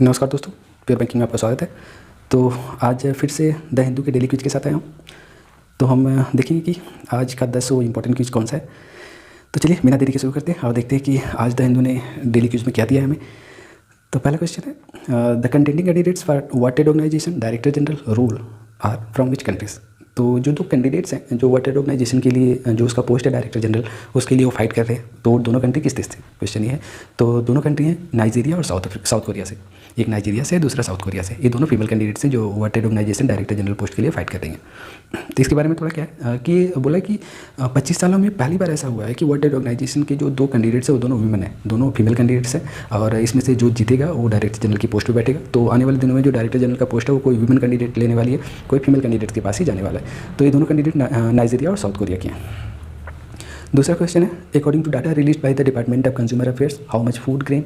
नमस्कार दोस्तों, pure banking में आपका स्वागत है। तो आज फिर से द हिंदू के डेली क्विज के साथ आया हूँ। तो हम देखेंगे कि आज का 10 इम्पोर्टेंट क्विज कौन सा है। तो चलिए बिना देरी के शुरू करते हैं और देखते हैं कि आज द हिंदू ने डेली क्विज में क्या दिया है हमें। तो पहला क्वेश्चन है, the contending candidates for what organization director general rule are from which countries. तो जो दो कैंडिडेट्स हैं जो वर्ल्ड ऑर्गेनाइजेशन के लिए जो उसका पोस्ट है डायरेक्टर जनरल, उसके लिए वो फाइट कर रहे हैं, तो दोनों कंट्री किस देश से, क्वेश्चन ये है। तो दोनों कंट्री हैं नाइजीरिया और साउथ कोरिया से। एक नाइजीरिया से, दूसरा साउथ कोरिया से। ये दोनों फीमेल कैंडिडेट्स हैं जो world organization director general post के लिए फाइट कर रही हैं। तो इसके बारे में थोड़ा क्या है कि बोला कि 25 सालों में पहली बार ऐसा हुआ है कि वर्ल्ड ऑर्गेनाइजेशन के जो दो कैंडिडेट्स हैं वो दोनों वीमेन हैं, दोनों फीमेल कैंडिडेट्स हैं। और इसमें से जो जीतेगा वो डायरेक्टर जनरल की पोस्ट पर बैठेगा। तो आने वाले दिनों में जो डायरेक्टर जनरल का पोस्ट है वो कोई वीमेन कैंडिडेट लेने वाली है, कोई फीमेल कैंडिडेट के पास ही जाने वाला है। तो ये दोनों कैंडिडेट नाइजीरिया और साउथ कोरिया के हैं। दूसरा क्वेश्चन है, according to data release by the department of consumer affairs, how much food grain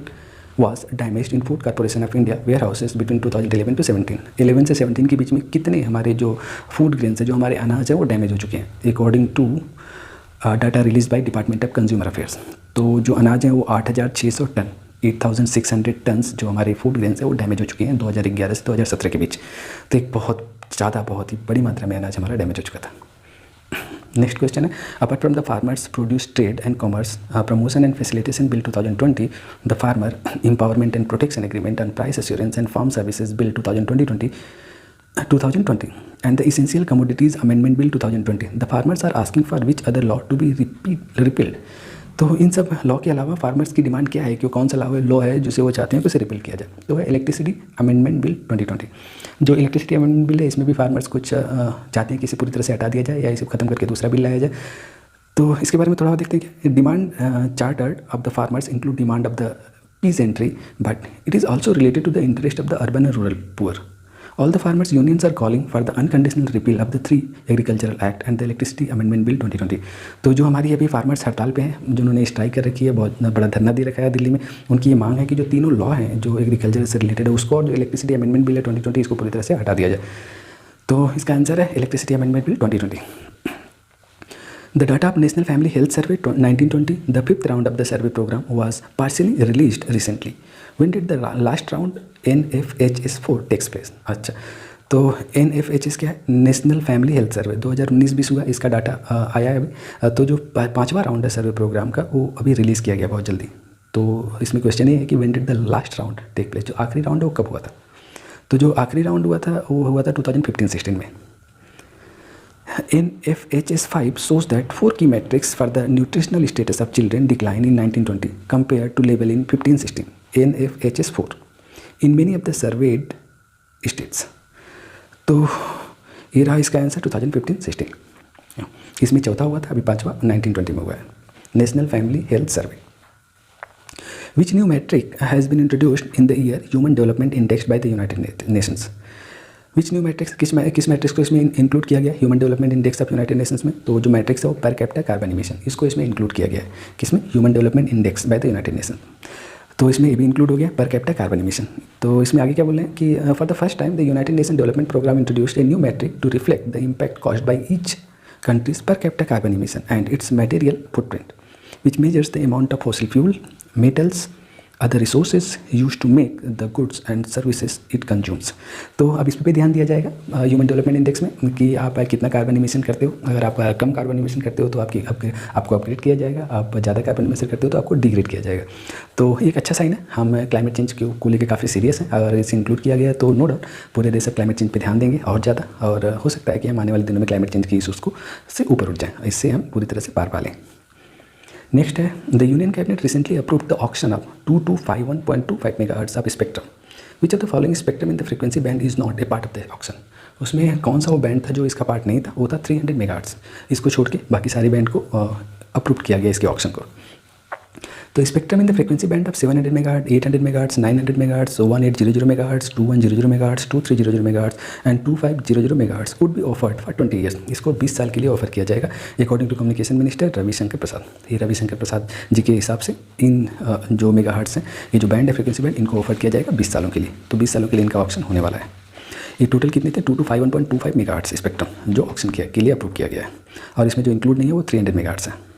was damaged in food corporation of India warehouses between 2011 to 17। 11 से 17 के बीच में कितने हमारे जो फूड ग्रेन्स है, जो हमारे अनाज है, वो डैमेज हो चुके हैं according to data release by department of consumer affairs. तो जो अनाज है वो 8600 टन, 8600 टन्स जो हमारे फूड ग्रेन्स है वो डैमेज हो चुके हैं 2011 से 2017 के बीच। तो एक बहुत ही बड़ी मात्रा में अनाज हमारा डैमेज हो चुका था। नेक्स्ट क्वेश्चन है, apart from the farmers produce trade and commerce promotion and facilitation bill 2020, the farmer empowerment and protection agreement and price assurance and farm services bill 2020 and the essential commodities amendment bill 2020, the farmers are asking for which other law to be repealed। तो इन सब law के अलावा farmers की demand क्या है कि कौन सा लॉ है जिसे वो चाहते हैं कि उसे रिपील किया जाए। तो है इलेक्ट्रिसिटी अमेंडमेंट बिल 2020। जो इलेक्ट्रिसिटी अमेंडमेंट बिल है इसमें भी फार्मर्स कुछ चाहते हैं कि इसे पूरी तरह से हटा दिया जाए या इसे खत्म करके दूसरा बिल लाया जाए। तो इसके बारे में थोड़ा देखते हैं कि demand chartered of the farmers include demand of the peasantry, but it is also related to the interest of the urban and rural poor. All the farmers unions are calling for the unconditional repeal of the 3 Agricultural Act and the Electricity Amendment Bill 2020। तो जो हमारी अभी farmers हड़ताल पे हैं, जिन्होंने strike कर रखी है, बहुत बड़ा धरना दे रखा है दिल्ली में, उनकी ये मांग है कि जो तीनों लॉ हैं जो एग्रीकल्चर से रिलेटेड है उसको, और जो इलेक्ट्रिसिटी अमेंडमेंट बिल है 2020 इसको पूरी तरह से हटा दिया जाए। तो इसका आंसर है electricity amendment bill 2020। The data of National Family Health Survey 1920, the 5th round of the survey program was partially released recently. When did the last round NFHS4 takes place? अच्छा, तो NFHS क्या है? National family health survey 2019-20 हुआ, इसका data आया है अभी। तो जो 5वां राउंड है सर्वे प्रोग्राम का वो अभी रिलीज़ किया गया बहुत जल्दी। तो इसमें क्वेश्चन ये है कि when did the last round take place, जो आखिरी राउंड है वो कब हुआ था। तो जो आखिरी राउंड हुआ था वो हुआ था 2015-16 में। NFHS5 shows that 4 key metrics for the nutritional status of children decline in 1920 compared to level in 15-16 NFHS4 in many of the surveyed states। तो ये रहा इसका आंसर 2015-16। इसमें चौथा हुआ था, अभी 5वां 1920 में हुआ है, national family health survey. Which new metric has been introduced in the year Human Development Index by the United Nations? Which new matrix, किस मैट्रिक्स को इसमें इंक्लूड किया गया human development index of United Nations में। तो जो matrix है वो पर कैपिटा कार्बन इमिशन, इसको इसमें इंक्लूड किया गया है, किसमें, human development index by the United nation. तो इसमें ये भी इंक्लूड हो गया पर कैपिटा कार्बन इमिशन। तो इसमें आगे क्या बोल रहे हैं कि for the first time the United Nation development programme introduced a new metric to reflect the impact caused by each country's per capita carbon emission and its material footprint, which measures the amount of fossil fuel, metals, other resources use to make the goods and services it consumes. तो अब इस पर भी ध्यान दिया जाएगा human development index में कि आप कितना कार्बन इमिशन करते हो। अगर आप कम कार्बन इमिशन करते हो तो आपको अपग्रेड किया जाएगा, आप ज़्यादा कार्बन इमिशन करते हो तो आपको डिग्रेड किया जाएगा। तो एक अच्छा साइन है, हम क्लाइमेट चेंज को लेकर काफ़ी सीरियस हैं। अगर इसे इंक्लूड किया गया तो नो डाउट पूरे देश से क्लाइमेट चेंज पर ध्यान देंगे और ज़्यादा, और हो सकता है कि हम आने वाले दिनों में क्लाइमेट चेंज के इशूज़ को से ऊपर उठ जाएँ, इससे हम पूरी तरह से पार पा लें। नेक्स्ट है, the union cabinet recently approved the auction of 2251.25 megahertz of spectrum, which of the following spectrum in the frequency band is not a part of the auction. उसमें कौन सा वो बैंड था जो इसका पार्ट नहीं था, वो था 300 मेगाहर्ट्ज। इसको छोड़ के बाकी सारे बैंड को अप्रूव किया गया इसके ऑक्शन को। तो spectrum in the frequency band of 700 megahertz, 800 megahertz, 900 megahertz, 1800 megahertz, 2100 megahertz, 2300 megahertz and 2500 megahertz would be offered for 20 years. इसको 20 साल के लिए ऑफर किया जाएगा according to communication minister Ravishankar Prasad. ये रविशंकर प्रसाद जी के हिसाब से इन जो मेगाहर्ट्ज हैं, ये जो बैंड है फ्रीक्वेंसी बैंड, इनको ऑफर किया जाएगा 20 सालों के लिए। तो 20 सालों के लिए इनका ऑप्शन होने वाला है। ये टोटल कितने थे, 2251.25 मेगाहर्ट्ज स्पेक्ट्रम जो ऑप्शन के लिए अप्रूव किया गया है, और इसमें जो इंक्लूड नहीं है वो 300 मेगाहर्ट्ज है।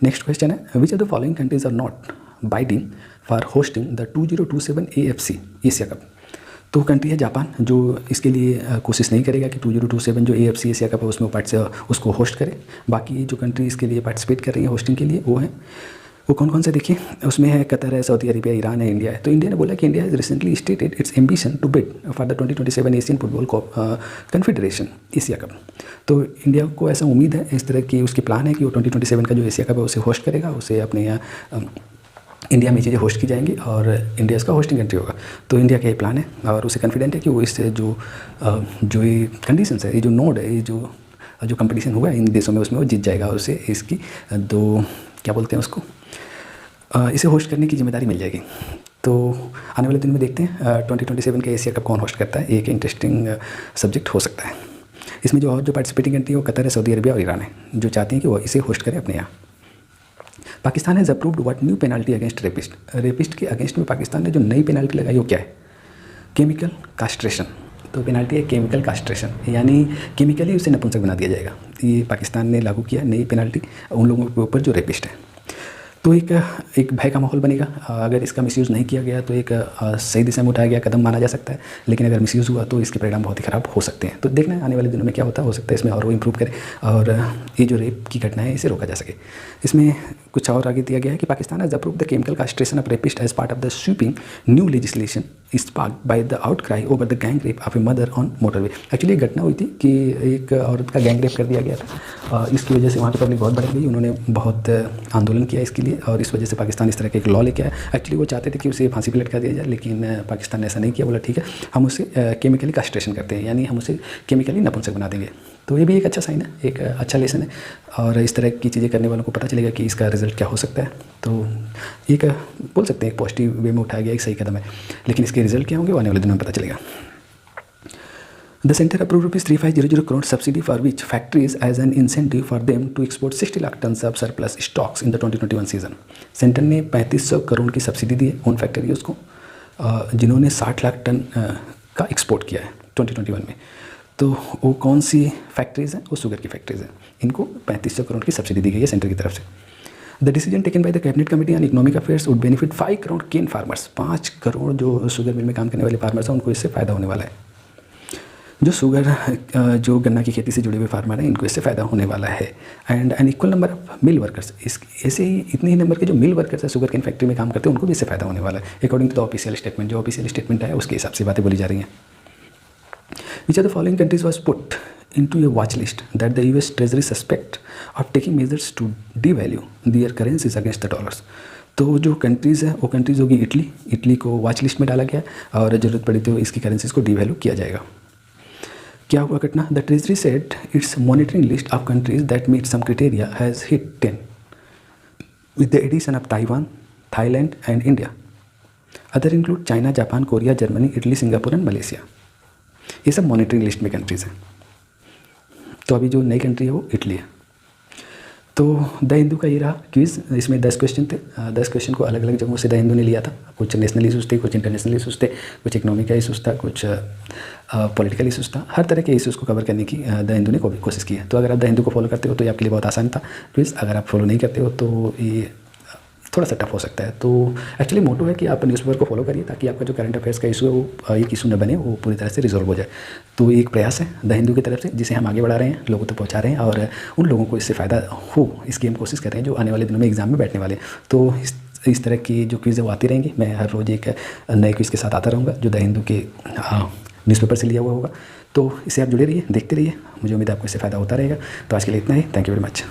नेक्स्ट क्वेश्चन है, which of the following countries are not bidding for hosting the 2027 AFC Asia cup. तो कंट्री है जापान, जो इसके लिए कोशिश नहीं करेगा कि 2027 जो AFC एशिया कप है उसमें उसको होस्ट करे। बाकी जो कंट्री इसके लिए पार्टिसिपेट कर रही है होस्टिंग के लिए वो हैं, वो कौन कौन से देखिए, उसमें है कतर है, सऊदी अरेबिया, ईरान है, इंडिया है। तो इंडिया ने बोला कि India has recently stated its ambition to bid for the 2027 Asian football confederation Asia cup. तो इंडिया को ऐसा उम्मीद है, इस तरह की उसकी प्लान है कि वो 2027 का जो एशिया कप है उसे होस्ट करेगा, उसे अपने यहाँ इंडिया में चीज़ें होस्ट की जाएंगी और इंडिया इसका होस्टिंग कंट्री होगा। तो इंडिया का ये प्लान है और उसे कॉन्फिडेंट है कि वो इससे जो ये कंडीशंस है, ये जो नोड है, ये जो कंपटीशन हुआ है इन देशों में उसमें वो जीत जाएगा और उसे इसकी क्या बोलते हैं उसको, इसे होस्ट करने की जिम्मेदारी मिल जाएगी। तो आने वाले दिन में देखते हैं 2027 का एशिया कप कौन होस्ट करता है, एक इंटरेस्टिंग सब्जेक्ट हो सकता है। इसमें जो पार्टिसिपेटिंग कंट्री है वो कतर है, सऊदी अरेबिया और ईरान है, जो चाहती हैं कि वो इसे होस्ट करें अपने यहाँ। Pakistan has approved what new penalty against rapist के अगेंस्ट में पाकिस्तान ने जो नई पेनल्टी लगाई वो क्या है, केमिकल कास्ट्रेशन। तो पेनल्टी है केमिकल कास्ट्रेशन, यानी केमिकली उसे नपुंसक बना दिया जाएगा। ये पाकिस्तान ने लागू किया नई पेनल्टी उन लोगों के ऊपर जो रेपिस्ट है। तो एक भय का माहौल बनेगा। अगर इसका मिसयूज़ नहीं किया गया तो एक सही दिशा में उठाया गया कदम माना जा सकता है, लेकिन अगर मिसयूज़ हुआ तो इसके परिणाम बहुत ही ख़राब हो सकते हैं। तो देखना है आने वाले दिनों में क्या होता है, हो सकता है इसमें और वो इम्प्रूव करे और ये जो रेप की घटना है इसे रोका जा सके। इसमें कुछ और आगे दिया गया है कि Pakistan has approved the chemical castration of rapist as part of the sweeping new legislation sparked by the outcry over the gang rape of a mother on motorway. Actually घटना हुई थी कि एक औरत का गैंग रेप कर दिया गया था, इसकी वजह से वहाँ की पब्लिक बहुत बढ़ गई, उन्होंने बहुत आंदोलन किया इसके लिए और इस वजह से पाकिस्तान इस तरह के एक लॉ लेके आया। एक्चुअली वो चाहते थे कि उसे फांसी पे लटका दिया जाए, लेकिन पाकिस्तान ने ऐसा नहीं किया, बोला ठीक है हम उसे केमिकली कास्ट्रेशन करते हैं, यानी हम उसे केमिकली नपुंसक बना देंगे। तो ये भी एक अच्छा साइन है, एक अच्छा लेसन है और इस तरह की चीज़ें करने वालों को पता चलेगा कि इसका रिजल्ट क्या हो सकता है। तो एक बोल सकते हैं एक पॉजिटिव वे में उठाया गया एक सही कदम है, लेकिन इसके रिजल्ट क्या होंगे वो आने वाले दिनों में पता चलेगा। The centre approve ₹3500 crore subsidy for which factories as an incentive for them to export 60 lakh tonne of surplus stocks in the 2021 season. Centre ने 3500 करोड़ की सब्सिडी दी है उन फैक्ट्रीज को जिन्होंने 60 लाख टन का एक्सपोर्ट किया है 2021 में। तो वो कौन सी फैक्ट्रीज़ हैं, वो शुगर की फैक्ट्रीज़ हैं, इनको 3500 करोड़ की सब्सिडी दी गई है सेंटर की तरफ से। The decision taken by the cabinet committee on economic affairs would benefit 5 crore cane farmers. 5 crore जो शुगर मिल में काम करने वाले फार्मर्स हैं उनको इससे फ़ायदा होने वाला है। जो गन्ना की खेती से जुड़े हुए फार्मर हैं इनको इससे फ़ायदा होने वाला है। And an equal number of mill workers, ऐसे ही इतने ही नंबर के जो मिल वर्कर्स हैं शुगर केन फैक्ट्री में काम करते हैं उनको भी इससे फ़ायदा होने वाला है according to the official statement. जो ऑफिशियल स्टेटमेंट है उसके हिसाब से बातें बोली जा रही हैं। Which of the following countries was put into a watch list that the US Treasury suspect of taking measures to devalue their currencies against the dollars? तो जो कंट्रीज़ है वो कंट्रीज़ होगी इटली को वॉच लिस्ट में डाला गया और ज़रूरत पड़ी तो इसकी करेंसीज को डिवैल्यू किया जाएगा। क्या हुआ घटना, the treasury said its monitoring list of countries that meet some criteria has hit 10 with the addition of Taiwan, Thailand and India. Other include China, Japan, Korea, Germany, Italy, Singapore and Malaysia. ये सब monitoring list में countries हैं। तो अभी जो नई country है वो इटली है। तो द हिंदू का ये रहा क्विज़, इसमें 10 क्वेश्चन थे। 10 क्वेश्चन को अलग अलग जगहों से द हिंदू ने लिया था। कुछ नेशनल इशूज़ थे, कुछ इंटरनेशनल इशूज़ थे, कुछ इकोनॉमिक का इशूज़ था, कुछ पॉलिटिकल इशूज़ था। हर तरह के इशूज़ को कवर करने की द हिंदू ने कोशिश की है। तो अगर आप द हिंदू को फॉलो करते हो तो ये आपके लिए बहुत आसान था क्विज़। अगर आप फॉलो नहीं करते हो तो ये थोड़ा सा टफ हो सकता है। तो एक्चुअली मोटो है कि आप न्यूज़पेपर को फॉलो करिए ताकि आपका जो करंट अफेयर्स का इशू है वो एक इशू न बने, वो पूरी तरह से रिजॉल्व हो जाए। तो एक प्रयास है द हिंदू की तरफ से जिसे हम आगे बढ़ा रहे हैं, लोगों तक पहुंचा रहे हैं और उन लोगों को इससे फ़ायदा हो इसकी हम कोशिश कर रहे हैं जो आने वाले दिनों में एग्जाम में बैठने वाले हैं। तो इस तरह की जो क्विज़ है वो आती रहेंगी। मैं हर रोज़ एक नए क्विज़ के साथ आता रहूँगा जो द हिंदू के न्यूज़पेपर से लिया हुआ होगा। तो इससे आप जुड़े रहिए, देखते रहिए। मुझे उम्मीद है आपको इससे फ़ायदा होता रहेगा। तो आज के लिए इतना ही। Thank you very much.